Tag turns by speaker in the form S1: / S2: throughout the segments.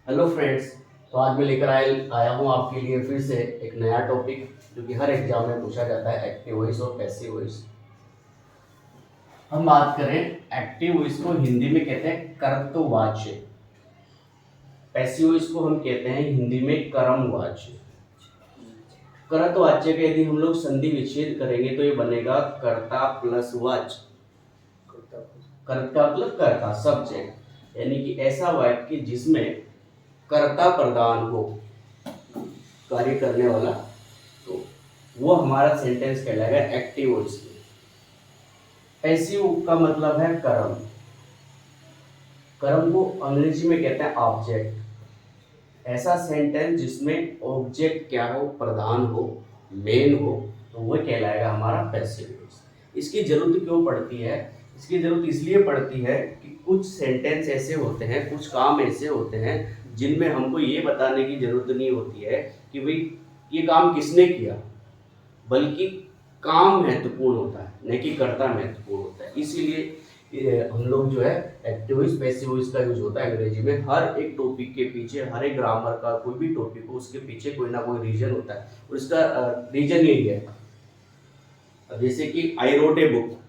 S1: Hello friends. तो आज मैं लेकर आया हूँ आपके लिए फिर से एक नया टॉपिक जो कि हर एग्जाम में पूछा जाता है, एक्टिव वॉइस और पैसिव वॉइस। हम बात करें एक्टिव वॉइस को हिंदी में कहते हैं कर्तवाच्य, पैसिव वॉइस को हम कहते हैं हिंदी में कर्मवाच्य। कर्तवाच्य का यदि हम लोग संधि विच्छेद करेंगे तो ये बनेगा कर्ता प्लस वाच्य। कर्ता मतलब कर्ता सब्जेक्ट, यानी कि ऐसा वाक्य जिसमें कर्ता प्रधान हो, कार्य करने वाला, तो वो हमारा सेंटेंस कहलाएगा एक्टिव वॉइस में। पैसिव का मतलब है कर्म। कर्म को अंग्रेजी में कहते हैं ऑब्जेक्ट। ऐसा सेंटेंस जिसमें ऑब्जेक्ट क्या हो, प्रधान हो, मेन हो, तो वो कहलाएगा हमारा पैसिव वॉइस। इसकी जरूरत क्यों पड़ती है? इसकी जरूरत इसलिए पड़ती है कि कुछ सेंटेंस ऐसे होते हैं, कुछ काम ऐसे होते हैं जिनमें हमको ये बताने की जरूरत नहीं होती है कि भाई ये काम किसने किया, बल्कि काम महत्वपूर्ण होता है, न कि कर्ता महत्वपूर्ण होता है। इसीलिए हम लोग जो है एक्टिव वॉइस पैसिव वॉइस का यूज होता है अंग्रेजी में। हर एक टॉपिक के पीछे, हर एक ग्रामर का कोई भी टॉपिक हो, उसके पीछे कोई ना कोई रीजन होता है और इसका रीजन यही है। अब जैसे कि आई रोट ए बुक,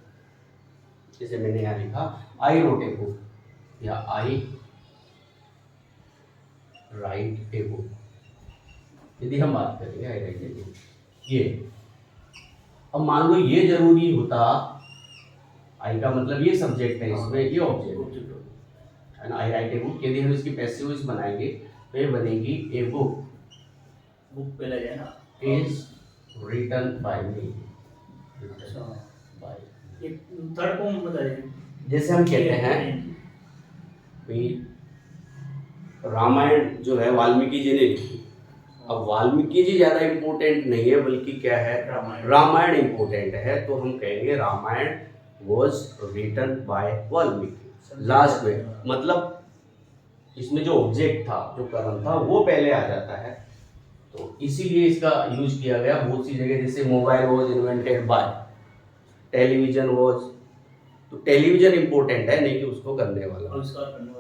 S1: जैसे मैंने यहाँ लिखा आई रोट ए बुक या आई राइट ए बुक। यदि हम बात करेंगे आई राइट ए बुक, ये अब मान लो ये जरूरी होता, आई का मतलब ये सब्जेक्ट है, इसमें ये ऑब्जेक्ट है ना, आई राइट ए बुक। यदि हम इसकी पैसिव वॉइस बनाएंगे तो ये बनेगी ए बुक
S2: बुक पे लगे ना
S1: is written by me. By,
S2: ये थर्ड फॉर्म बताइए।
S1: जैसे हम कहते हैं भाई रामायण जो है वाल्मीकि जी ने लिखी। अब वाल्मीकि जी ज्यादा इम्पोर्टेंट नहीं है, बल्कि क्या है, रामायण इम्पोर्टेंट है। तो हम कहेंगे Ramayan was written by Valmiki. लास्ट में मतलब इसमें जो ऑब्जेक्ट था, जो कर्म था, वो पहले आ जाता है। तो इसीलिए इसका यूज किया गया बहुत सी जगह। जैसे mobile was invented by, television was, तो टेलीविजन इंपॉर्टेंट है, नहीं कि उसको करने वाला।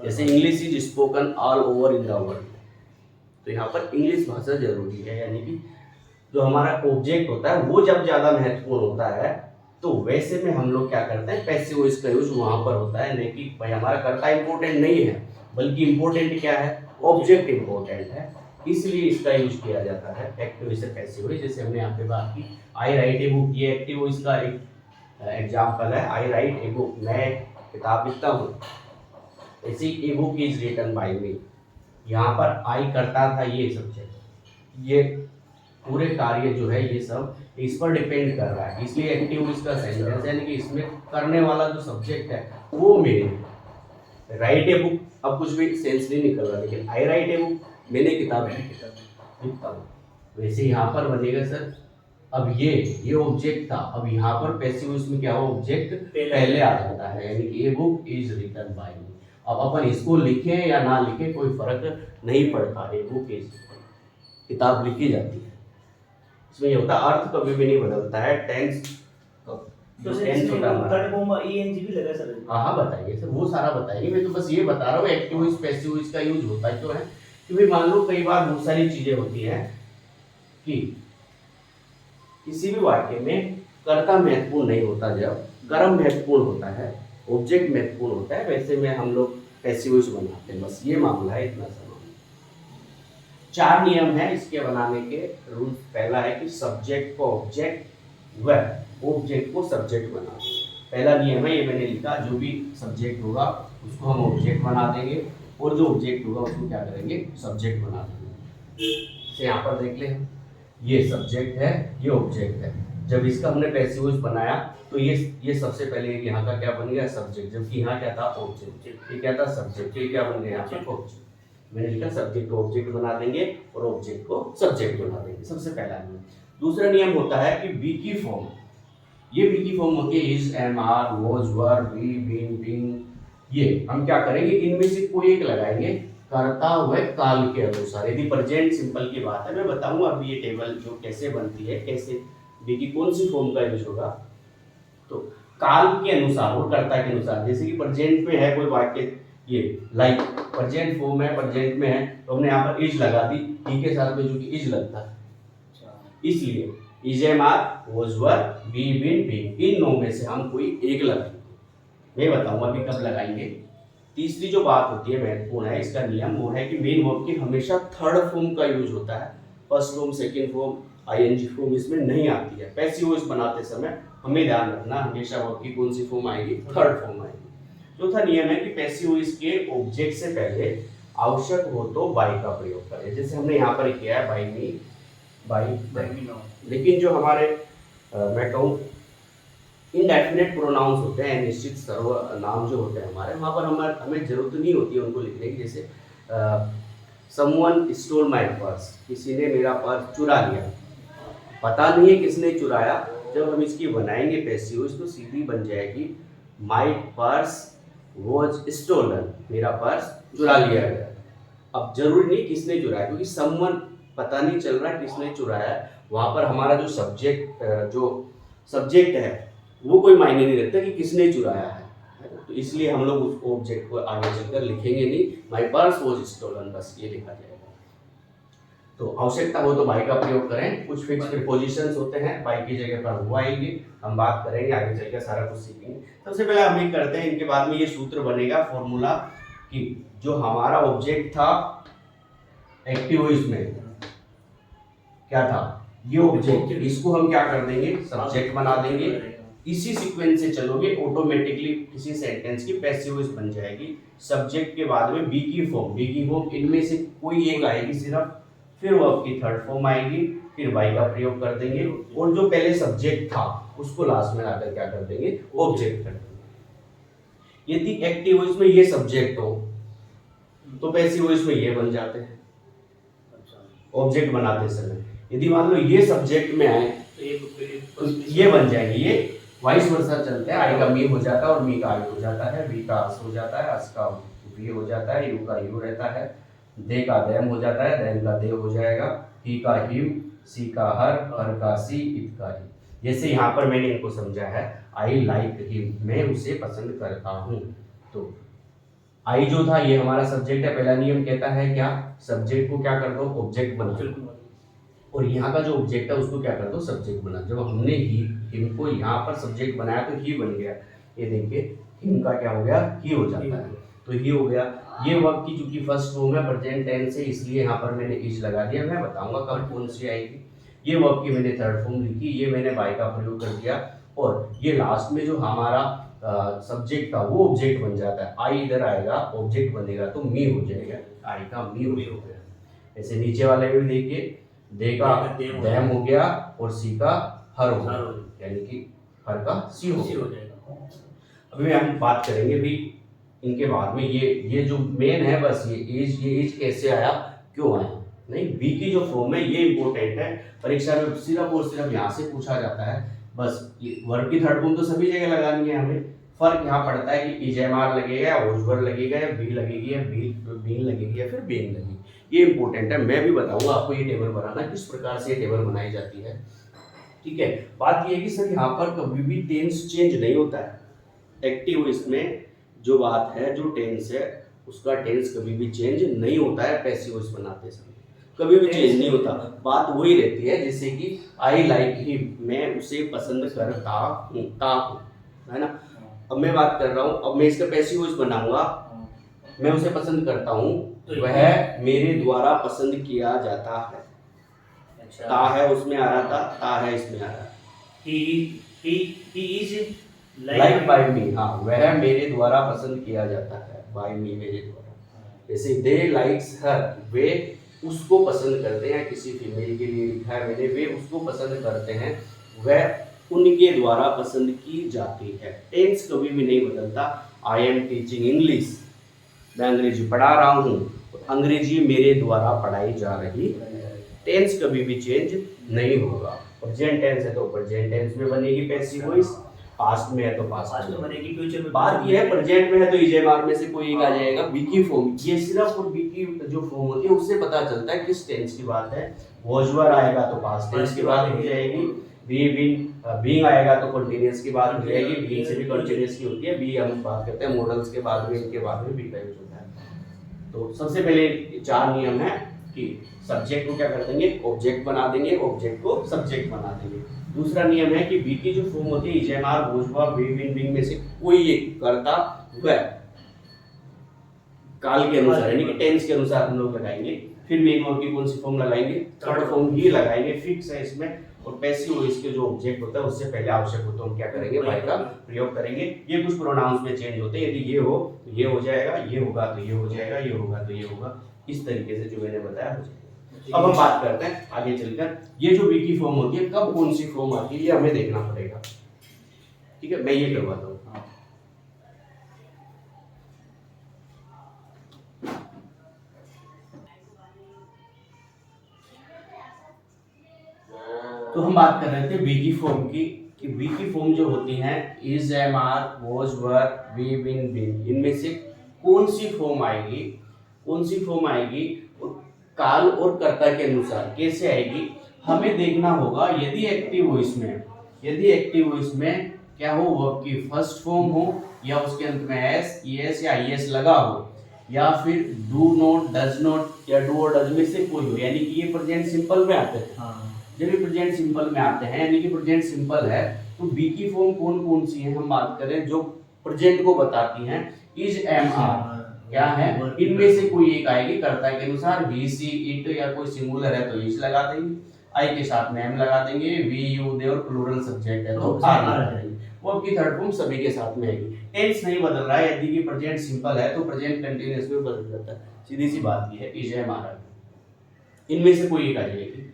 S1: जैसे English is spoken all over in the world, तो यहाँ पर इंग्लिश भाषा जरूरी है। यानी कि जो हमारा ऑब्जेक्ट होता है वो जब ज़्यादा महत्वपूर्ण होता है तो वैसे में हम लोग क्या करते हैं, पैसिव वॉइस का यूज वहाँ पर होता है। नहीं कि भाई हमारा कर्ता इंपॉर्टेंट नहीं है, बल्कि इंपॉर्टेंट क्या है, ऑब्जेक्ट इंपॉर्टेंट है, इसलिए इसका यूज किया जाता है एक्टिव वॉइस से पैसिव वॉइस। जैसे हमने यहाँ पे बात की आई राइट ए बुक, ये एक्टिव वॉइस का एक एग्जाम्पल है। आई राइट ए बुक, मैं किताब लिखता हूँ। ऐसे a book is written by me, यहाँ पर आई करता था, ये सब्जेक्ट, ये पूरे कार्य जो है ये सब इस पर डिपेंड कर रहा है, इसलिए एक्टिव वॉइस का सेंटेंस, यानी कि इसमें करने वाला जो सब्जेक्ट है वो मेन है। राइट ए बुक, अब कुछ भी सेंस नहीं निकल रहा, लेकिन आई राइट ए बुक, मैंने किताब लिखता हूँ। वैसे यहाँ पर बनेगा सर, अब ये ऑब्जेक्ट था, अब यहाँ पर पैसिव वॉइस में क्या हो, ऑब्जेक्ट पहले आ जाता है, यानी कि a book is written by me. अब अपन इसको लिखें या ना लिखें कोई फर्क नहीं पड़ता, ए बुक इज, किताब लिखी जाती है। इसमें ये होता है अर्थ कभी भी नहीं बदलता है, टेंस
S2: तो सर इसमें थर्ड फॉर्म ईएनजी भी लगा सर।
S1: हाँ बताइए सर, वो सारा बताइए। मैं तो बस ये बता रहा हूँ एक्टिव वॉइस पैसिव वॉइस का यूज होता क्यों है। क्योंकि मान लो कई बार बहुत सारी चीजें होती हैं कि किसी भी वाक्य में कर्ता महत्वपूर्ण नहीं होता, जब कर्म महत्वपूर्ण होता है, ऑब्जेक्ट महत्वपूर्ण होता है, वैसे में हम लोग पैसिव वॉइस बनाते हैं। बस ये मामला है, इतना सा मामला। 4 नियम है इसके बनाने के रूल। पहला है कि सब्जेक्ट को ऑब्जेक्ट व ऑब्जेक्ट को सब्जेक्ट बना दो। पहला नियम है, ये मैंने लिखा, जो भी सब्जेक्ट होगा उसको हम ऑब्जेक्ट बना देंगे और जो ऑब्जेक्ट होगा उसको क्या करेंगे, सब्जेक्ट बना देंगे। जैसे यहाँ पर देख लें, ये सब्जेक्ट है, ये ऑब्जेक्ट है। जब इसका हमने पैसिव वॉइस बनाया तो ये सबसे पहले यहाँ का क्या बन गया, सब्जेक्ट, जबकि यहाँ क्या था, ऑब्जेक्ट। ये क्या था, सब्जेक्ट, ये क्या बन गया यहाँ पर, ऑब्जेक्ट। मैंने लिखा सब्जेक्ट को ऑब्जेक्ट बना देंगे और ऑब्जेक्ट को सब्जेक्ट बना देंगे, सबसे पहला नियम। दूसरा नियम होता है कि बी की फॉर्म, ये बी की फॉर्म होती है is, am, are, was, were, be, been, being. ये हम क्या करेंगे, इनमें से कोई एक लगाएंगे कर्ता हुए काल के अनुसार। यदि प्रेजेंट सिंपल की बात है, मैं बताऊंगा अभी ये टेबल जो कैसे बनती है, कैसे बी की कौन सी फॉर्म का यूज होगा, तो काल के अनुसार और कर्ता के अनुसार। जैसे कि प्रेजेंट में है कोई वाक्य, ये लाइक प्रेजेंट फॉर्म है, प्रेजेंट में है तो हमने यहाँ पर इज लगा दी, ही के साथ में जो कि इज लगता है, इसलिए is am are was were be been being, इन नौ में से हम कोई एक लगाएंगे। मैं बताऊंगा अभी कब लगाएंगे। तीसरी जो बात होती है महत्वपूर्ण है, इसका नियम वो है कि मेन वर्ब की हमेशा थर्ड फॉर्म का यूज होता है, first form, second form, ING form इसमें नहीं आती है। पैसिव वॉइस बनाते समय हमें ध्यान रखना हमेशा वर्ब की कौन सी फॉर्म आएगी, थर्ड फॉर्म आएगी। चौथा नियम है कि पैसिव वॉइस के ऑब्जेक्ट से पहले आवश्यक हो तो बाय का प्रयोग करें, जैसे हमने यहाँ पर किया है बाय मी, बाय, लेकिन जो हमारे मैं कहूँ इनडेफिनेट प्रोनाउंस होते हैं, निश्चित सर्वनाम जो होते हैं हमारे, वहाँ पर हमें जरूरत नहीं होती है उनको लिखने की। जैसे समवन स्टोल माय पर्स, किसी ने मेरा पर्स चुरा लिया, पता नहीं है किसने चुराया। जब हम इसकी बनाएंगे पैसिव तो सीधी बन जाएगी माय पर्स वॉज स्टोलन, मेरा पर्स चुरा लिया गया। अब जरूरी नहीं किसने चुराया, क्योंकि समवन पता नहीं चल रहा किसने चुराया, वहाँ पर हमारा जो सब्जेक्ट है वो कोई मायने नहीं रखता कि किसने चुराया है, तो इसलिए हम लोग उस ऑब्जेक्ट को आगे चलकर लिखेंगे नहीं, माय पर्स वॉज स्टोलन, बस ये लिखा जाएगा। तो आवश्यकता हो तो बाय का प्रयोग करें। कुछ फिक्स प्रीपोजिशंस होते हैं, बाय की जगह पर वो आएंगे, हम बात करेंगे आगे चलकर, सारा कुछ सीखेंगे। सबसे पहले हम ये करते हैं, इनके बाद में ये सूत्र बनेगा फॉर्मूला कि जो हमारा ऑब्जेक्ट था एक्टिव वॉइस में क्या था, ये ऑब्जेक्ट, इसको हम क्या कर देंगे, सब्जेक्ट बना देंगे। इसी सीक्वेंस से चलोगे ऑटोमेटिकली किसी सेंटेंस की पैसिव वॉइस बन जाएगी। सब्जेक्ट के बाद में बी की फॉर्म इनमें से कोई एक आएगी सिर्फ, फिर वर्ब की थर्ड फॉर्म आएगी, फिर बाय का प्रयोग कर देंगे, और जो पहले सब्जेक्ट था उसको लास्ट में आकर क्या कर देंगे, ऑब्जेक्ट कर देंगे। यदि एक्टिव वॉइस में ये सब्जेक्ट हो तो पैसिव वॉइस में ये बन जाते हैं ऑब्जेक्ट बनाते समय। यदि मान लो ये सब्जेक्ट में आए तो ये बन जाएंगे, ये वाइस वर्सा चलते हैं, आई का मी हो जाता है और मी का आई हो जाता है, वी का अस हो जाता है, अस का वी हो जाता है, यू का यू रहता है, दे का देम हो जाता है, देम का दे हो जाएगा, ही का हिम, सी का हर का सी, इत का ही। जैसे यहाँ पर मैंने इनको समझा है, आई लाइक हिम, मैं उसे पसंद करता हूँ। तो आई जो था ये हमारा सब्जेक्ट है, पहला नियम कहता है क्या, सब्जेक्ट को क्या कर दो, ऑब्जेक्ट बना दो, और यहाँ का जो ऑब्जेक्ट है उसको क्या कर दो, सब्जेक्ट बना। जब हमने ही हिम को यहाँ पर सब्जेक्ट बनाया तो ही बन गया, ये देखिए हिम का क्या हो गया, ही हो जाता है, तो ही हो गया। ये वर्ब की चूंकि फर्स्ट फॉर्म है प्रेजेंट टेंस है, इसलिए यहाँ पर मैंने इज लगा दिया, मैं बताऊंगा कब कौन सी आएगी। ये वर्ब की मैंने थर्ड फॉर्म लिखी, ये मैंने बाय का प्रयोग कर दिया, और ये लास्ट में जो हमारा सब्जेक्ट था वो ऑब्जेक्ट बन जाता है। आई इधर आएगा, ऑब्जेक्ट बनेगा तो मी हो जाएगा, आई का मी हो गया। ऐसे नीचे वाले में देखिए, दे का देम हो गया और सी का हर हो गया, यानी कि हर का सी हो जाएगा। अभी हम बात करेंगे भी इनके बाद में, ये जो मेन है बस ये एज कैसे आया, क्यों आया, नहीं बी की जो फॉर्म है ये इंपॉर्टेंट है, परीक्षा में सिर्फ और सिर्फ यहाँ से पूछा जाता है। बस वर्ब की थर्ड फॉर्म तो सभी जगह लगानी है हमें, फर्क यहाँ पड़ता है कि इजेमार लगेगा, ओजवर लगेगा, या बी लगेगी, या बीन लगेगी, या फिर बेन लगेगी, ये इंपॉर्टेंट है। मैं भी बताऊंगा आपको ये टेबल बनाना, किस प्रकार से ये टेबल बनाई जाती है, ठीक है। बात ये है कि सर यहाँ पर कभी भी टेंस चेंज नहीं होता है एक्टिव, इसमें जो बात है, जो टेंस है उसका टेंस कभी भी चेंज नहीं होता है पैसिव वॉइस बनाते समय, कभी भी चेंज नहीं होता। बात वही रहती है जैसे कि आई लाइक हिम, मैं उसे पसंद करता हूँ, है ना। अब मैं बात कर रहा हूँ, अब मैं इसका पैसिव वॉइस बनाऊंगा, मैं उसे पसंद करता हूँ, वह मेरे द्वारा पसंद किया जाता है। अच्छा। ता है उसमें आ रहा था, ता है इसमें आ रहा है, he is लाइक बाय मी, हाँ वह मेरे द्वारा पसंद किया जाता है, बाय मी मेरे द्वारा। जैसे दे लाइक्स हर, वे उसको पसंद करते हैं, किसी फीमेल के लिए लिखा है मैंने, वे उसको पसंद करते हैं, वह उनके द्वारा पसंद की जाती है। टेंस कभी भी नहीं बदलता। आई एम टीचिंग इंग्लिश, मैं अंग्रेजी पढ़ा रहा हूँ, अंग्रेजी मेरे द्वारा पढ़ाई जा रही, टेंस कभी भी चेंज नहीं होगा। प्रेजेंट टेंस है तो प्रेजेंट टेंस में बनेगी पैसिव वॉइस, पास्ट में है तो पास्ट में बनेगी, फ्यूचर में। बात ये है प्रेजेंट में है तो इजेमार में से कोई एक आ जाएगा, बी की फॉर्म, ये सिर्फ और बी की जो फॉर्म होती है उससे पता चलता है किस टेंस की बात है। वॉजवर आएगा तो पास्ट टेंस की बात हो जाएगी, बी बीइंग आएगा तो कंटीन्यूअस की बात हो जाएगी, बी से भी कंटीन्यूअस की होती है, बी हम बात करते हैं मॉडल्स के बाद में, इनके बाद में बी का यूज होता है। तो सबसे पहले 4 नियम है कि सब्जेक्ट को क्या कर देंगे, ऑब्जेक्ट बना देंगे, ऑब्जेक्ट को सब्जेक्ट बना देंगे। दूसरा नियम है कि बी की जो फॉर्म होती है is am are was were be been being में से कोई एक करता वह काल के अनुसार यानी कि टेंस के अनुसार हम लोग लगाएंगे। फिर मेन वर्ब की कौन सी फॉर्म लगाएंगे, थर्ड फॉर्म ही लगाएंगे, फिक्स है इसमें। और पैसिव वॉइस के जो ऑब्जेक्ट होता है उससे पहले आवश्यक हो तो हम क्या करेंगे, बाय का प्रयोग करेंगे। ये कुछ प्रोनाउंस में चेंज होते हैं, यदि ये हो तो ये हो जाएगा, ये होगा तो ये हो जाएगा, ये होगा तो ये होगा, इस तरीके से जो मैंने बताया हो जाएगा। अब हम बात करते हैं आगे चलकर ये जो बी की फॉर्म होती है कब कौन सी फॉर्म आती है ये हमें देखना पड़ेगा। ठीक है, मैं ये करवाता हूँ। तो हम बात कर रहे थे बी की फॉर्म की कि बी की फॉर्म जो होती है is am are was were be been being, इनमें से कौन सी फॉर्म आएगी, कौन सी फॉर्म आएगी काल और कर्ता के अनुसार कैसे आएगी हमें देखना होगा। यदि एक्टिव वॉइस में, यदि एक्टिव वॉइस में क्या हो, वर्ब की फर्स्ट फॉर्म हो या उसके अंत में एस ईएस या आईएस लगा हो या फिर डू नॉट डज नॉट या डू और डज में से कोई हो, यानी कि ये प्रेजेंट सिंपल में आते हैं। जब ये प्रेजेंट सिंपल में आते हैं यानी कि प्रेजेंट सिंपल है तो बी की फॉर्म कौन कौन सी है हम बात करें जो प्रेजेंट को बताती हैं। इज एम आर क्या है, इनमें से कोई एक आएगी कर्ता के अनुसार, ही सी इट या कोई सिंगुलर है तो इज लगा देंगे, आई के साथ में एम लगा देंगे, वी यू दे और प्लूरल सब्जेक्ट है तो आर लगा देंगे। वो आपकी थर्ड फॉर्म सभी के साथ में आएगी। टेंस नहीं बदल रहा है, यदि कि प्रेजेंट सिंपल है तो प्रेजेंट कंटीन्यूअस में बदल जाता है, सीधी सी बात ये है। इज एम आर इनमें से कोई एक आ जाएगी।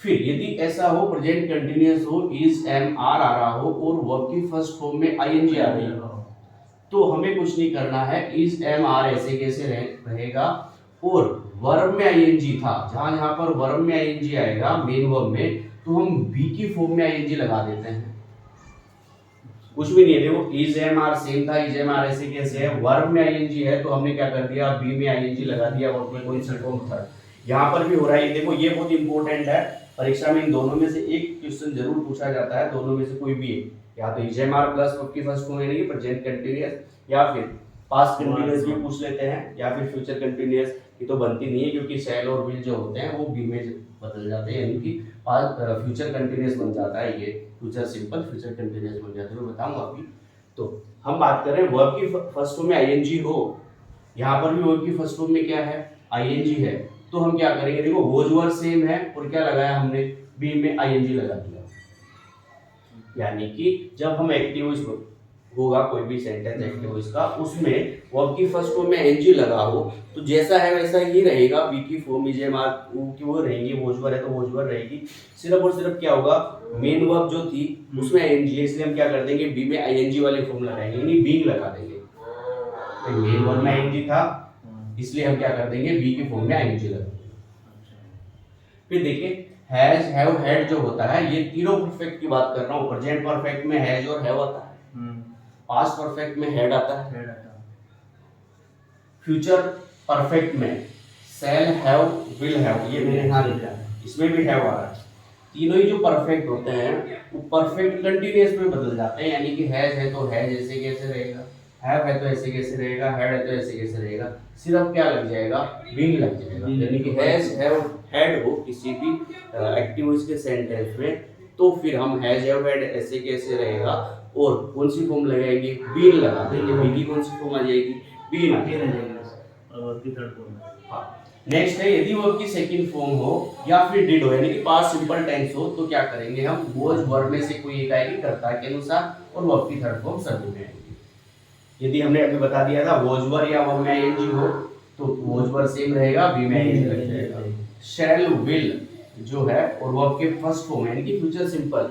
S1: फिर यदि ऐसा हो प्रेजेंट कंटीन्यूअस हो, इज एम आर आ रहा हो और वर्ब की फर्स्ट फॉर्म में आईएनजी आ रही हो तो हमें कुछ नहीं करना है, इज एम आर ऐसे कैसे रहेगा और वर्ब में आईएनजी था, जहां जहां पर वर्ब में आईएनजी आएगा मेन वर्ब में तो हम बी की फॉर्म में आईएनजी लगा देते हैं। कुछ भी नहीं है, देखो इज एम आर सेम था, इज एम आर ऐसे कैसे है, वर्ब में आईएनजी है तो हमने क्या कर दिया, बी में आईएनजी लगा दिया, वर्ब में कोई सा फॉर्म था। यहाँ पर भी हो रहा है, देखो ये बहुत इंपॉर्टेंट है, परीक्षा में इन दोनों में से एक क्वेश्चन जरूर पूछा जाता है, दोनों में से कोई भी एक, या तो is am are plus verb की फर्स्ट फॉर्म यानी कि प्रेजेंट कंटीन्यूअस या फिर पास्ट कंटीन्यूअस भी पूछ लेते हैं या फिर फ्यूचर कंटीन्यूअस की तो बनती नहीं है क्योंकि शैल और विल जो होते हैं वो बी में बदल जाते हैं, यानी कि फ्यूचर कंटीन्यूअस बन जाता है, ये फ्यूचर सिंपल फ्यूचर कंटीन्यूअस बन जाता है, मैं बताऊंगा अभी। तो हम बात कर रहे हैं वर्ब की फर्स्ट फॉर्म में आईएनजी हो, यहाँ पर भी वर्ब की फर्स्ट फॉर्म में क्या है, आईएनजी है, तो हम क्या करेंगे, देखो वॉज वर सेम है और क्या लगाया हमने, बी में आईएनजी लगा दिया, यानी कि जब हम एक्टिव वॉइस होगा कोई भी सेंटेंस एक्टिव वॉइस का उसमें वर्ब की फर्स्ट फॉर्म में एनजी लगा हो तो जैसा है वैसा ही रहेगा, बी की फॉर्म इज एम आर की वो रहेंगी, वॉज वर है तो वॉज वर रहेगी, सिर्फ और सिर्फ क्या होगा, मेन वर्ब जो थी उसमें आईएनजी है इसलिए हम क्या कर देंगे, बी में आईएनजी वाली फॉर्म लगाएंगे यानी बीइंग लगा देंगे, तो मेन वर्ब में आईएनजी था इसलिए हम क्या कर देंगे, बी की फॉर्म में आईएनजी लगा देंगे। फिर देखिए हैज हैव हैड जो होता है ये तीनों परफेक्ट की बात कर रहा हूँ, प्रेजेंट परफेक्ट में हैज और हैव आता है, पास्ट परफेक्ट में हैड आता है, फ्यूचर परफेक्ट में शैल हैव विल हैव, ये मैंने यहाँ लिखा है, इसमें भी हैव आ रहा है। तीनों ही जो परफेक्ट होते हैं वो परफेक्ट कंटीन्यूअस में बदल जाते हैं, यानी कि हैज है तो हैज ऐसे कैसे रहेगा, हैव है तो ऐसे कैसे रहेगा, हैड है तो ऐसे कैसे रहेगा, सिर्फ क्या लग जाएगा, बीइंग लग जाएगा, यानी कि हैज हैव हैड हो किसी भी एक्टिव वॉइस के सेंटेंस में तो फिर हम हैज हैव हैड ऐसे कैसे रहेगा और कौन सी फॉर्म लगाएंगे, बीइंग लगा देंगे, बी की कौन सी फॉर्म आ जाएगी, बीइंग आ जाएगी और वर्ब की थर्ड फॉर्म। हां नेक्स्ट है यदि वर्ब की सेकंड फॉर्म हो या फिर डिड हो यानी कि पास्ट सिंपल टेंस हो तो क्या करेंगे हम, वॉज वर्ब में से कोई एक आएगी कर्ता के अनुसार और वर्ब की थर्ड फॉर्म सभी में आएगी। यदि हमने अभी बता दिया था वॉज वर या वर्ब में आईएनजी हो तो वॉज वर सेम रहेगा, बी में आईएनजी लग जाएगा। शैल विल जो है और वर्ब के फर्स्ट फॉर्म यानी कि future simple,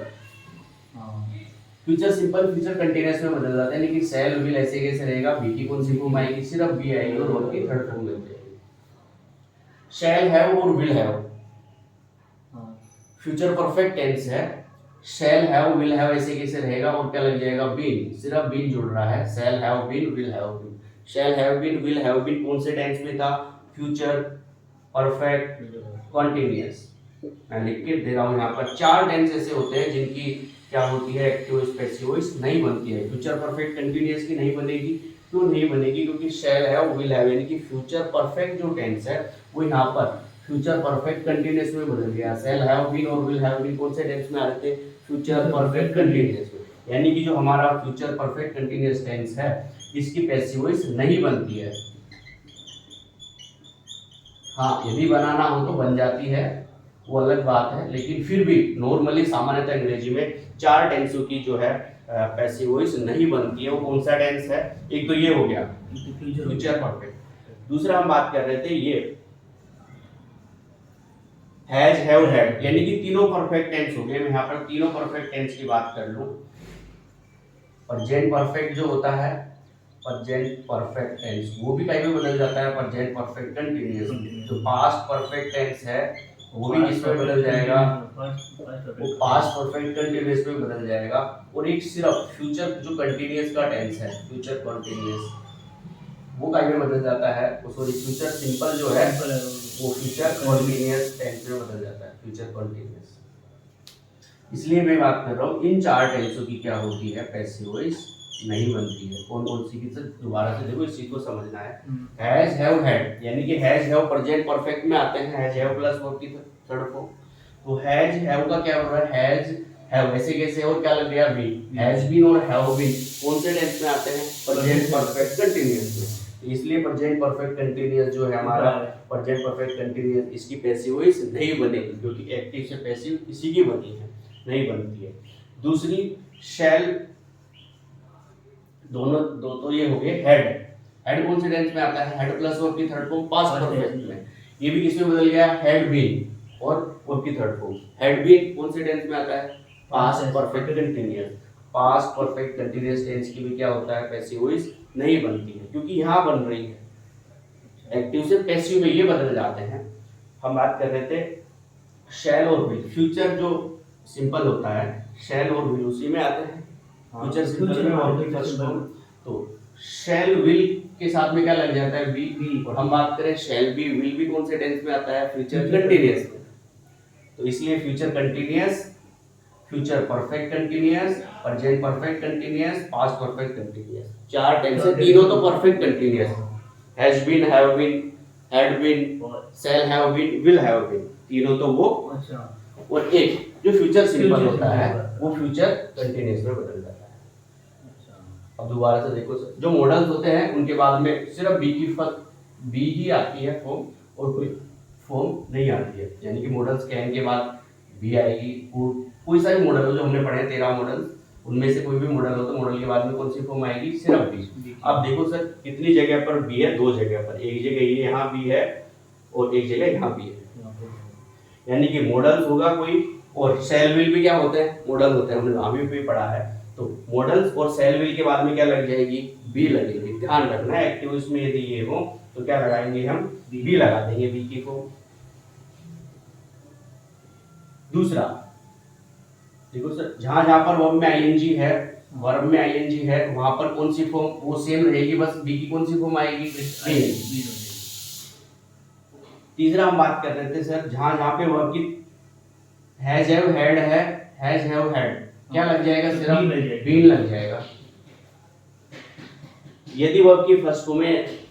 S1: future simple future continuous में बदल जाता है, लेकिन शैल विल ऐसे कैसे रहेगा, बी की कौन सी फॉर्म आएगी, सिर्फ बी आएगी और वर्ब की थर्ड फॉर्म लग जाएगी। शैल हैव और will have future perfect tense है, शैल हैव विल हैव ऐसे कैसे रहेगा और क्या लग जाएगा, बीन, सिर्फ बीन जुड़ रहा है, shall have been will have been, shall have been will have been कौन से टेंस में था, फ्यूचर परफेक्ट कंटीन्यूअस। मैं लिख के दे रहा हूँ यहाँ पर 4 टेंस ऐसे होते हैं जिनकी क्या होती है, एक्टिव वॉइस पैसिव वॉइस नहीं बनती है, फ्यूचर परफेक्ट कंटीन्यूअस की नहीं बनेगी, क्यों नहीं बनेगी? क्योंकि शैल है वो विल हैव, यानी कि फ्यूचर परफेक्ट जो टेंस है वो यहाँ पर फ्यूचर परफेक्ट कंटिन्यूअस में बदल गया। शैल हैव बीन और विल हैव बीन कौन से टेंस में आ रहे थे? फ्यूचर परफेक्ट कंटिन्यूअस में। यानी कि जो हमारा फ्यूचर परफेक्ट कंटिन्यूअस टेंस है इसकी पैसिव वॉइस नहीं बनती है। हाँ, यदि बनाना हो तो बन जाती है, वो अलग बात है, लेकिन फिर भी नॉर्मली सामान्यतः अंग्रेजी में 4 टेंसों की जो है पैसिव वॉइस नहीं बनती है। वो कौन सा टेंस है? एक तो ये हो गया फ्यूचर परफेक्ट। दूसरा हम बात कर रहे थे ये हैज, हैव, हैड, यानी कि तीनों परफेक्ट टेंस हो गए। मैं यहाँ पर तीनों परफेक्ट टेंस की बात कर लूं। प्रेजेंट परफेक्ट जो होता है, प्रेजेंट परफेक्ट टेंस, वो भी कहीं भी बदल जाता है प्रेजेंट परफेक्ट कंटिन्यूअस। तो पास्ट परफेक्ट टेंस है वो भी किसमें बदल जाएगा? वो पास्ट परफेक्ट कंटिन्यूअस में बदल जाएगा। और एक सिर्फ फ्यूचर जो कंटिन्यूअस का टेंस है, फ्यूचर कंटिन्यूअस, वो कहीं में बदल जाता है। सॉरी, फ्यूचर सिंपल जो है वो फ्यूचर कंटिन्यूअस टेंस में बदल जाता है, फ्यूचर कंटिन्यूअस। इसलिए मैं बात कर रहा हूँ इन 4 टेंसों की क्या होती है? पैसिव वॉइस नहीं बनती है। कौन कौन सी की? दोबारा से देखो, इसी को समझना है। हैज, हैव, हैड, यानी कि हैज, हैव प्रेजेंट परफेक्ट में आते हैं, हैज, हैव प्लस वर्ब की थर्ड फॉर्म। तो हैज, हैव का क्या हो रहा है? हैज, हैव, ऐसे कैसे? और क्या लग गया? बीन। हैज बीन और हैव बीन कौन से टेंस में आते हैं? प्रेजेंट परफेक्ट कंटिन्यूअस में। इसलिए प्रेजेंट परफेक्ट कंटिन्यूअस जो है हमारा प्रेजेंट परफेक्ट कंटिन्यूअस, इसकी पैसिव वॉइस नहीं बनेगी, क्योंकि एक्टिव से पैसिव इसी की बनी है, नहीं बनती है। दूसरी शैल, दोनों दो तो ये हो गए हेड। हेड कौन से टेंस में आता है? हेड प्लस वर्ब की थर्ड फॉर्म पास्ट परफेक्ट में। ये भी किसमें बदल गया? हैड बीन और वर्ब की थर्ड फॉर्म। हैड बीन कौन से टेंस में आता है? Past perfect continuous. Past perfect continuous tense की भी क्या होता है? पैसिव वॉइस नहीं बनती है, क्योंकि यहाँ बन रही है। एक्टिव से पैसिव में ये बदल जाते हैं। हम बात कर रहे थे शैल और विल। फ्यूचर जो सिंपल होता है, शैल और विल उसी में आते हैं। फ्यूचर सिंपल में और भी फर्स्ट फॉर्म। तो शैल विल के साथ में क्या लग जाता है? बी। और हम बात करें शैल बी, विल भी कौन से टेंस में आता है? फ्यूचर कंटीन्यूअस में। तो इसलिए future continuous, future perfect continuous, present perfect continuous, past perfect continuous, 4 tense है। तीनों तो perfect continuous, has been, have been, had been, shall have been, will have been, तीनों तो वो। और एक जो फ्यूचर सिंपल होता है वो फ्यूचर कंटीन्यूअस में बदल जाता है। अब दोबारा से देखो सर, जो मॉडल्स होते हैं उनके बाद में सिर्फ बी ही आती है फॉर्म, और कोई फॉर्म नहीं आती है। यानी कि मॉडल्स कैन के बाद बी आएगी। कोई सा भी मॉडल हो जो हमने पढ़े 13 मॉडल, उनमें से कोई भी मॉडल हो तो मॉडल के बाद में कौन सी फॉर्म आएगी? सिर्फ बी। अब देखो सर, कितनी जगह पर बी है? 2 जगह पर। एक जगह ये यहाँ बी है और एक जगह यहाँ बी है। यानी कि मॉडल्स होगा कोई, और सेल विल भी क्या होते हैं? मॉडल होते हैं, हमने अभी भी पढ़ा है। तो मॉडल्स और सेल विल के बाद में क्या लग जाएगी? बी लगेगी। ध्यान रखना है, एक्टिव इसमें यदि ये हो तो क्या लगाएंगे हम? बी लगा देंगे बी की को। दूसरा देखो सर, जहां जहां पर वर्ब में आईएनजी है, वर्ब में आईएनजी है, वहां पर कौन सी फॉर्म? वो सेम रहेगी, बस बी की कौन सी फॉर्म आएगी? तीसरा हम बात कर रहे थे सर, जहां जहां पे वर्ब की हैज हैव हैड है, हैज हैव हैड, क्या लग जाएगा? सिर्फ बीन लग जाएगा। यदि वर्ब की फर्स्ट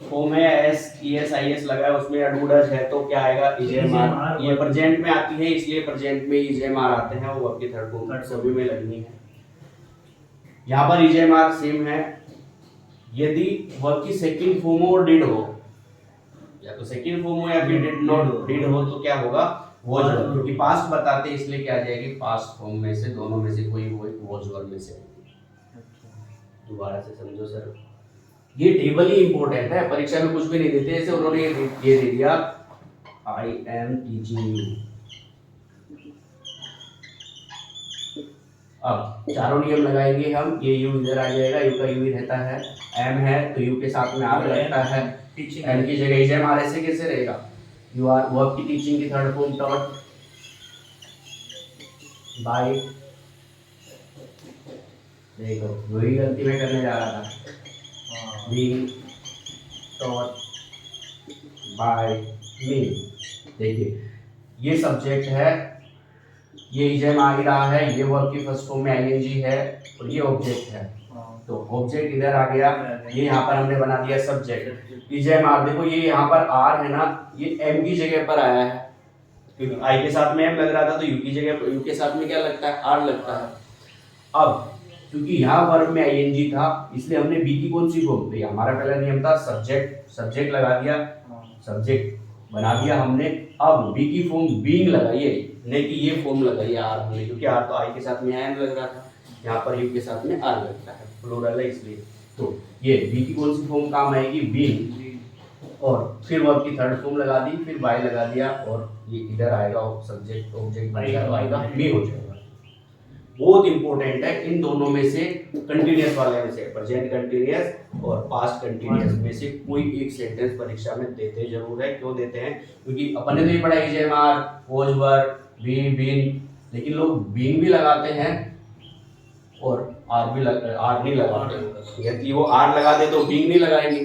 S1: फॉर्म है एस ईएस आईएस लगा है, उसमें अडूडज है, तो क्या आएगा? इजेएमआर। ये प्रेजेंट में आती है, इसलिए प्रेजेंट में इजेएमआर आते हैं। वो वर्ब की थर्ड फॉर्म सभी में लगनी है। यहाँ पर इजेएमआर सेम है। यदि वर्ब की सेकंड फॉर्म और डिड हो, या तो सेकंड फॉर्म हो या फिर डिड नॉट डिड हो, तो क्या होगा? Was verb. क्योंकि पास्ट बताते हैं इसलिए क्या आ जाएगी? पास्ट फॉर्म में से, दोनों में से कोई वॉज वर्ब में से। दोबारा से समझो सर, ये टेबल ही इंपॉर्टेंट है, परीक्षा में कुछ भी नहीं देते। जैसे उन्होंने ये दे दिया आई एम टीचिंग यू। अब चारों नियम लगाएंगे हम। ये यू इधर आ जाएगा, यू का यू ही रहता है। एम है तो यू के साथ में आर लगता है। एम की जगह इज एम आर, ऐसे कैसे रहेगा? यू आर वर्ब की टीचिंग की थर्ड फॉर्म टॉट बाय। देखो वही गलती मैं करने जा रहा था। बीइंग टॉट बाय मी। देखिए ये सब्जेक्ट है, ये इजेम आ ही रहा है, ये वर्ब की फर्स्ट फॉर्म में आईएनजी है, और ये ऑब्जेक्ट है। तो ऑब्जेक्ट इधर आ गया, ये यहाँ पर हमने बना दिया सब्जेक्ट। EJMR देखो ये यहाँ पर R है ना, ये M की जगह पर आया है, क्योंकि I के साथ में M लग रहा था तो U की जगह पर U के साथ में क्या लगता है, R लगता है। अब क्योंकि यहाँ वर्ब में ING था इसलिए हमने B की कौन सी फॉर्म, तो हमारा पहला नियम था सब्जेक्ट लगा दिया, सब्जेक्ट बना दिया हमने। अब B की फॉर्म बीइंग लगाइए, नहीं कि ये फॉर्म लगाइए R हमने, क्योंकि R तो I के साथ में M लग रहा था, यहाँ पर U के साथ में R लगता है, प्लूरल है इसलिए। तो ये B की कौन सी फॉर्म काम आएगी, बीइंग, और फिर वर्ब की थर्ड फॉर्म लगा दी, फिर बाय लगा दिया, और ये इधर आएगा सब्जेक्ट ऑब्जेक्ट बनेगा तो आएगा बी हो जाएगा। बहुत इंपॉर्टेंट है इन दोनों में से, कंटिन्यूअस वाले में से, प्रेजेंट कंटिन्यूअस और पास्ट कंटिन्यूअस में से कोई एक सेंटेंस परीक्षा में देते जरूर है। क्यों देते हैं, क्योंकि अपन ने तो ये पढ़ा EJMR, was, were, be, been, लेकिन लोग बीन भी लगाते हैं और आर नहीं लगाते। यदि वो आर लगा दे तो बीइंग नहीं लगाएंगे,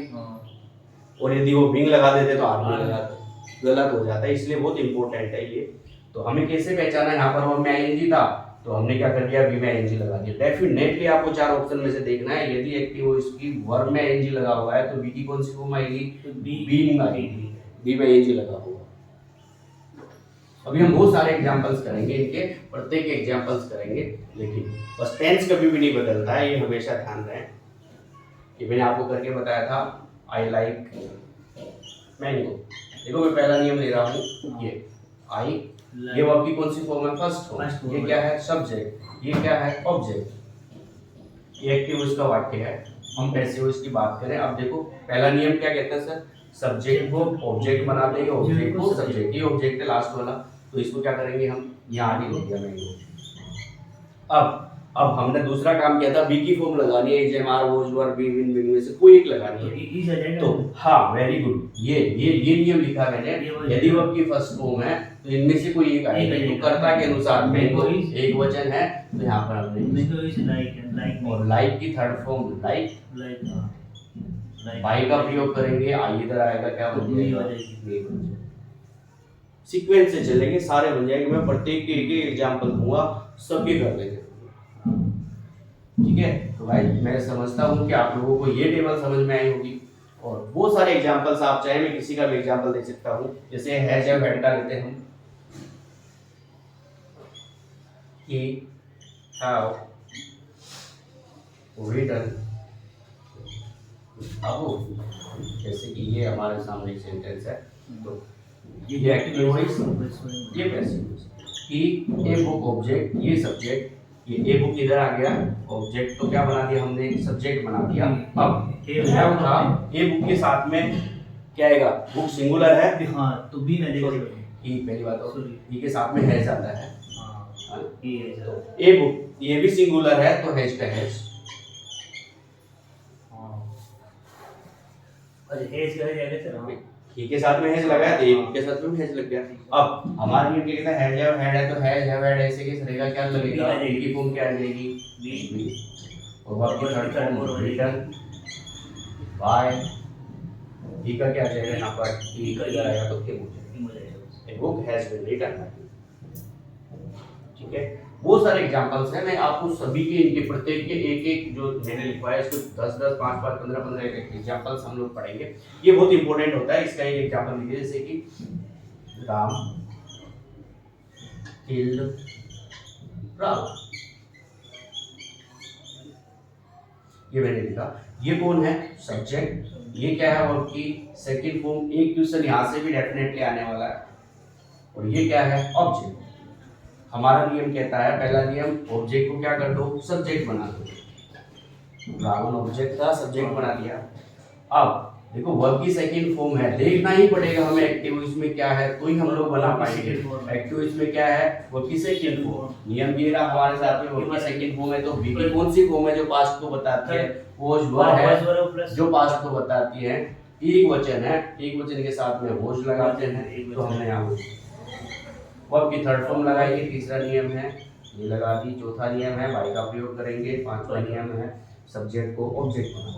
S1: और यदि वो बीइंग लगा देते तो आर नहीं लगाते, गलत हो जाता है। इसलिए बहुत इंपॉर्टेंट है ये। तो हमें कैसे पहचाना, यहाँ पर वर्ब में ING था तो हमने क्या कर दिया, बी में ING लगा दिया। डेफिनेटली आपको चार ऑप्शन में से देखना है, यदि एक्टिव वॉइस की वर्ब में ING लगा हुआ है तो बी की कौन सी फॉर्म आएगी, बीइंग आएगी, बी में ING लगा हुआ। अभी हम बहुत सारे एग्जांपल्स करेंगे, इनके प्रत्येक एग्जांपल्स करेंगे, लेकिन बस टेंस कभी भी नहीं बदलता है, ये हमेशा ध्यान रहे। ये मैंने आपको करके बताया था, आई लाइक मैंगो। देखो मैं पहला नियम ले रहा हूँ, ये आई, ये वर्ब की कौन सी फॉर्म है, फर्स्ट फॉर्म, ये क्या है, सब्जेक्ट, ये क्या है, ऑब्जेक्ट। ये एक्टिव वॉइस का वाक्य है, हम पैसिव वॉइस की बात करें। अब देखो पहला नियम क्या कहता है सर, सब्जेक्ट को ऑब्जेक्ट बना देंगे, ऑब्जेक्ट को सब्जेक्ट, ये ऑब्जेक्ट है लास्ट वाला, तो इसको क्या करेंगे हम, यहाँ आगे ले दिया मैंगो। अब हमने दूसरा काम किया था, बी की फॉर्म लगानी है, EJMR, was, were, be, been, been में से कोई एक लगानी है। तो हाँ वेरी गुड, ये नियम लिखा मैंने, यदि वर्ब की फर्स्ट फॉर्म है तो इनमें से कोई एक आएगा। तो कर्ता के अनुसार मैंगो एक वचन है तो यहाँ पर हमने, और लाइक की थर्ड फॉर्म लाइक, बाई का प्रयोग करेंगे, आई इधर आएगा, क्या बन जाएगा, सीक्वेंस से चलेंगे, सारे बन जाएंगे। मैं प्रत्येक के एक एग्जांपल दूंगा, सबके कर लेंगे, ठीक है। तो भाई मैं समझता हूँ कि आप लोगों को ये टेबल समझ में आई होगी, और बहुत सारे एग्जांपल्स आप चाहे मैं किसी का भी एग्जांपल दे सकता हूँ। जैसे हैज या हैड का लेते हैं हम, he have written अब जैसे कि ये हमारे सामने एक सेंटेंस है, तो ये एक्टिव वॉइस, ये पैसिव वॉइस, कि ए बुक ऑब्जेक्ट, ये सब्जेक्ट, ये ए बुक इधर आ गया, ऑब्जेक्ट तो क्या बना दिया हमने, सब्जेक्ट बना दिया। अब हैव था, ए बुक के साथ में क्या आएगा, बुक सिंगुलर है,
S2: हाँ तो बी ना देखो,
S1: ही पहली बात, तो ही के साथ में हैज आता है,
S2: ये है
S1: तो ए बुक ये भी सिंगुलर है तो हैज का हैज,
S2: अच्छा हेज का है सर,
S1: ही के साथ में हैज लगा है तो ए बुक के साथ में हैज लग गया। अब हमारे नियम क्या कहता है, हैज या हैड है तो हैज हैव हैड ऐसे कैसे रहेगा, क्या लगेगा, बी की फॉर्म क्या आ जाएगी, बी, और वर्ब की थर्ड फॉर्म रिटन बाय, ही का क्या आ जाएगा यहाँ पर, ही का इधर आएगा तो क्या हो जाएगा, a book has been written, ठीक है। बहुत सारे एग्जांपल्स हैं, मैं आपको सभी के इनके प्रत्येक के एक एक जो मैंने लिखवाया इसको 10-10, 5-5, 15-15 एग्जांपल्स हम लोग पढ़ेंगे। ये बहुत इंपॉर्टेंट होता है। इसका एक एग्जांपल लिखिए, जैसे कि राम किल्ड रावण, ये मैंने लिखा। ये कौन है, सब्जेक्ट, ये क्या है, वर्ब की सेकंड फॉर्म। एक क्वेश्चन यहाँ से भी डेफिनेटली आने वाला है। और ये क्या है, ऑब्जेक्ट। हमारा नियम कहता है, पहला नियम, ऑब्जेक्ट को क्या कर दो, सब्जेक्ट बना दो। रावण ऑब्जेक्ट था, सब्जेक्ट बना दिया। अब देखो वर्ब की सेकंड फॉर्म है, देखना ही पड़ेगा हमें एक्टिव वॉइस में क्या है, तो ही हम लोग बना पाएंगे। एक्टिव वॉइस में क्या है, वर्ब की सेकंड फॉर्म। नियम ये रहा हमारे साथ में, वर्ब की सेकंड फॉर्म है तो बी की कौन सी फॉर्म है जो पास्ट को बताती है, वॉज वर है जो पास्ट को बताती है। एक वचन है, एक वचन के साथ में वॉज लगाते हैं, तो हमने यहाँ वर्ब की थर्ड फॉर्म लगाएंगे। तीसरा नियम है, ये लगा दी। चौथा नियम है, बाई का प्रयोग करेंगे। पांचवा नियम है, सब्जेक्ट को ऑब्जेक्ट बनाना।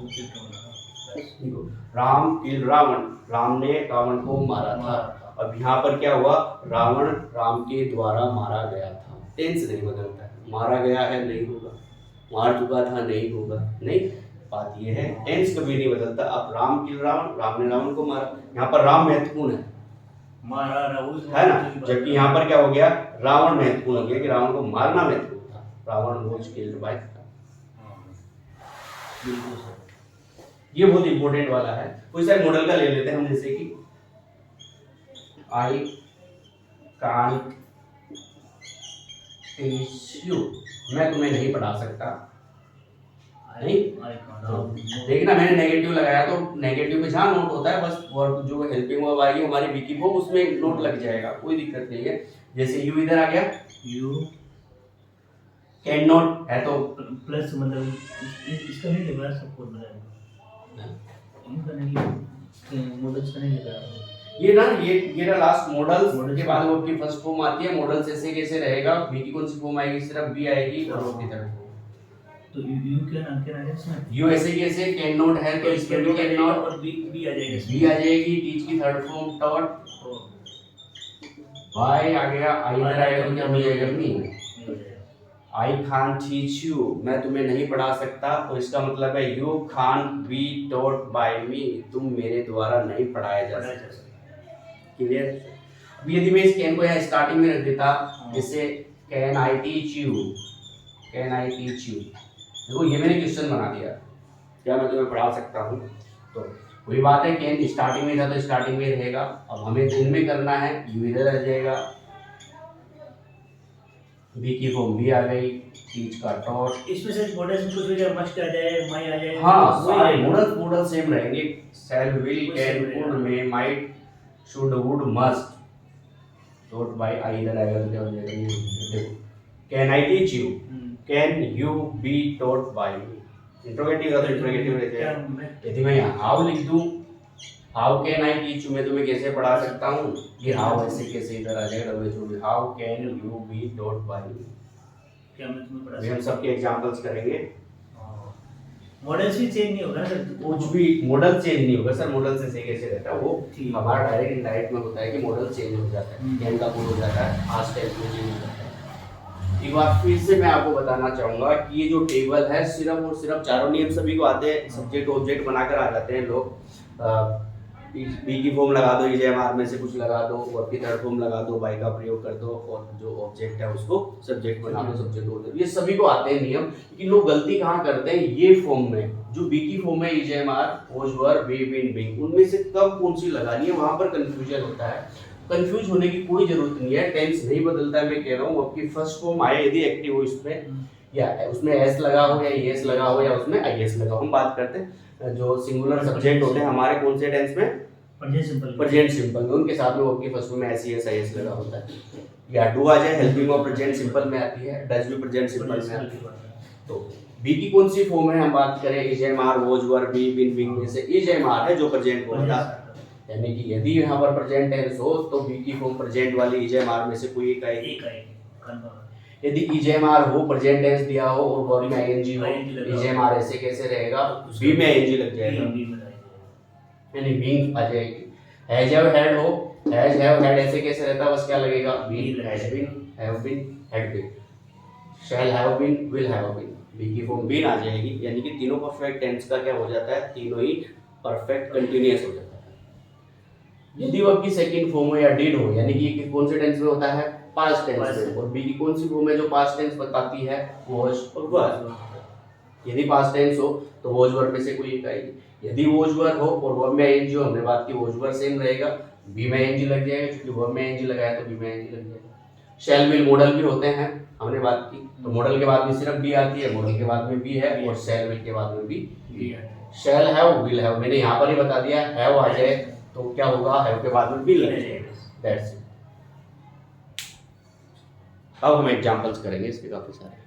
S1: राम किल रावण, राम ने रावण को मारा था। अब यहाँ पर क्या हुआ, रावण राम के द्वारा मारा गया था। टेंस नहीं बदलता है, मारा गया है नहीं होगा, मार चुका था, नहीं होगा, नहीं। बात ये है टेंस कभी नहीं बदलता। अब राम किल रावण, राम ने रावण को मारा, यहाँ पर राम महत्वपूर्ण
S2: मारा राहुल
S1: है ना, जबकि यहाँ पर क्या हो गया, रावण महत्वपूर्ण हो गया कि रावण को मारना महत्वपूर्ण था। Ravan was killed by.
S2: बिल्कुल सर।
S1: ये बहुत इंपॉर्टेंट वाला है। कोई सा मॉडल का ले लेते हैं हम, जैसे कि आई कांट टीच यू, मैं तुम्हें नहीं पढ़ा सकता। नहीं देखना, मैंने नेगेटिव लगाया तो नेगेटिव में जहाँ नोट होता है बस वर्ब जो हेल्पिंग वर्ब आएगी हमारी बी की फॉर्म, उसमें नोट लग जाएगा, कोई दिक्कत नहीं है। जैसे यू इधर आ गया,
S2: यू
S1: कैन नॉट है तो
S2: प्लस मतलब इसका नहीं लगा, सपोर्ट बनाएगा इनका नहीं, मॉडल्स का नहीं लगा
S1: ये ना, ये ना लास्ट मॉडल्स के बाद वर्ब की फर्स्ट फॉर्म आती है। मॉडल्स ऐसे कैसे रहेगा, बी की कौन सी फॉर्म आएगी, सिर्फ बी आएगी और वर्ब की थर्ड फॉर्म।
S2: तो यू क्या नाम क्या है इसमें,
S1: यू ऐसे कैसे, कैन नॉट है तो इसमें भी कैन नॉट
S2: और बी आ जाएगा,
S1: बी आ जाएगी। टीच की थर्ड फॉर्म टॉट, बाय आ गया, आई इधर आएगा तो क्या हो जाएगा, नहीं। आई कांट टीच यू, मैं तुम्हें नहीं पढ़ा सकता, तो इसका मतलब है you can't be taught by me, तुम मेरे द्वारा नहीं पढ़ाया जा सकता। क्लियर। अब यदि मैं इस कैन को यहाँ स्टार्टिंग में रख देता, जैसे can I teach you, can I teach you, देखो ये मैंने क्वेश्चन बना दिया, क्या मैं तुम्हें पढ़ा सकता हूँ। तो वही बात है, कैन स्टार्टिंग में था तो स्टार्टिंग में रहेगा। अब हमें इनमें करना है, यू इधर आ जाएगा, बी की फॉर्म बी आ गई, टीच का टॉट,
S2: इसमें से मॉडल से कुछ भी जाए, मस्ट आ जाए, माई आ जाए,
S1: हाँ सारे मॉडल सेम रहेंगे। Shall, will, can, could, may, might, should, would, must, taught by I इधर आएगा तो क्या हो जाएगा, देखो can I teach you, can you be taught by me. Interrogative का तो इंट्रोगेटिव रहते हैं। यदि मैं यहाँ हाउ लिख दूं, how can I teach you, मैं तुम्हें कैसे पढ़ा सकता हूँ, ये हाउ ऐसे कैसे इधर आ जाएगा, W how can you be taught by me.
S2: क्या मैं तुम्हें पढ़ा
S1: अभी हम सबके एग्जांपल्स करेंगे।
S2: मॉडल्स भी चेंज नहीं होगा ना सर,
S1: कुछ भी मॉडल चेंज नहीं होगा सर, मॉडल से कैसे रहता है वो हमारा डायरेक्ट इनडायरेक्ट में होता है कि मॉडल चेंज हो जाता है, कैन का कोड हो जाता है, आज टेंस में चेंज हो जाता है। एक बार फिर से मैं आपको बताना चाहूंगा कि ये जो टेबल है सिर्फ और सिर्फ चारों नियम सभी को आते हैं, सब्जेक्ट ऑब्जेक्ट बनाकर आ जाते हैं लोग। बी की फॉर्म लगा दो, ईजेएमआर में से कुछ लगा दो, वर्ब की थर्ड फॉर्म लगा दो, बाय का प्रयोग कर दो, और जो ऑब्जेक्ट है उसको सब्जेक्ट बना दो, सब्जेक्ट ऑब्जेक्ट, ये सभी को आते हैं नियम। लेकिन लोग गलती कहाँ करते हैं, ये फॉर्म में जो बी की फॉर्म है, is am are, was, were, be, been, being, उनमें से कब कौन सी लगानी है, वहां पर कंफ्यूजन होता है। कंफ्यूज होने की कोई जरूरत नहीं है, टेंस नहीं बदलता है, मैं कह रहा हूँ आपकी फर्स्ट फॉर्म आए यदि एक्टिव हो इसमें, या उसमें एस लगा हो या एस लगा हो या उसमें आईएस लगा हो। हम बात करते हैं जो सिंगुलर सब्जेक्ट होते हैं हमारे कौन से टेंस में, प्रेजेंट सिंपल में, उनके साथ में आपकी फर्स्ट फॉर्म में एस एस आईएस लगा होता है। या डू आ जाए, हेल्पिंग ऑफ प्रेजेंट सिंपल में आती है, डज भी प्रेजेंट सिंपल में आती है। तो बी की कौन सी फॉर्म है, हम बात करें is am are, was, were, be, been, being में से ईजेएमआर है जो प्रेजेंट फॉर्म था, यानी कि यदि यहाँ पर प्रेजेंट टेंस हो तो बी की फॉर्म प्रेजेंट वाली ईजेएमआर में से कोई एक आएगी। यदि ईजेएमआर हो, प्रेजेंट टेंस दिया हो और वर्ब में आईएनजी हो, ईजेएमआर ऐसे कैसे रहेगा, बी में आईएनजी लग जाएगा, यानी बीइंग आ जाएगी। हैज, हैव, हैड हो, हैज, हैव, हैड ऐसे कैसे रहता है, बस क्या लगेगा, been, has been, have been, had been, shall have been, will have been, be की फॉर्म बीन आ जाएगी, यानी कि तीनों परफेक्ट टेंस का क्या हो जाता है, तीनों ही परफेक्ट कंटीन्यूअस हो जाता है। यदि वर्ब की सेकंड फॉर्म हो या डिड हो, यानी कि कौन से टेंस में होता है, पास्ट टेंस में, और बी की कौन सी फॉर्म है जो पास्ट टेंस बताती है, वॉज और वर। यदि पास्ट टेंस हो तो वॉज वर्ब में से कोई एक आएगी। यदि वॉज वर हो और वर्ब में आईएनजी हो, हमने बात की वॉज वर सेम रहेगा, बी में आईएनजी लग जाएगा, क्योंकि वर्ब में आईएनजी लगाया तो बी में आईएनजी लग जाएगा। शैल, विल, मॉडल भी होते हैं, हमने बात की, तो मॉडल के बाद में सिर्फ बी आती है, मॉडल के बाद में बी है, और शैल, विल के बाद में भी बी है। शैल हैव, विल हैव, मैंने यहाँ पर ही बता दिया, हैव आ जाए तो क्या होगा, हैव के बाद में बी लग जाएगा, दैट्स इट। अब हम एग्जांपल्स करेंगे इसके काफी सारे।